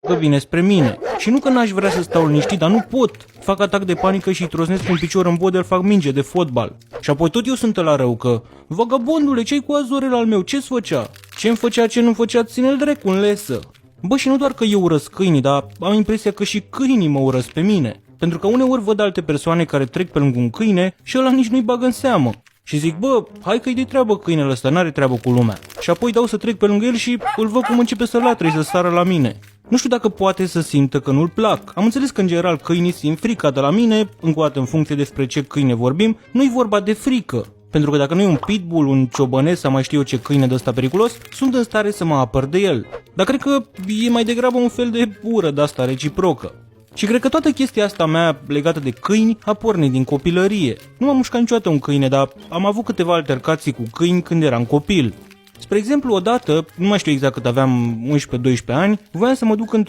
că vine spre mine. Și nu că n-aș vrea să stau liniștit, dar nu pot. Fac atac de panică și îi trosnesc un picior în bodă, fac minge de fotbal. Și apoi tot eu sunt la rău că, vagabondule, ce-ai cu Azorel al meu, ce-ți făcea? Ce-mi făcea, ce nu făcea, ține-l dracu în lesă. Bă, și nu doar că eu urăsc câinii, dar am impresia că și câinii mă urăsc pe mine. Pentru că uneori văd alte persoane care trec pe lângă un câine și ăla nici nu-i bagă în seamă. Și zic, bă, hai că-i de treabă câinele ăsta, n-are treabă cu lumea. Și apoi dau să trec pe lângă el și îl văd cum începe să latre și să sară la mine. Nu știu dacă poate să simtă că nu-l plac. Am înțeles că în general câinii simt frica de la mine, încă o dată în funcție despre ce câine vorbim, nu-i vorba de frică. Pentru că dacă nu e un pitbull, un ciobănesc sau mai știu eu ce câine de ăsta periculos, sunt în stare să mă apăr de el. Dar cred că e mai degrabă un fel de ură de asta reciprocă. Și cred că toată chestia asta mea legată de câini a pornit din copilărie. Nu m-am mușcat niciodată un câine, dar am avut câteva altercații cu câini când eram copil. Spre exemplu, odată, nu mai știu exact cât aveam, 11-12 ani, voiam să mă duc într-un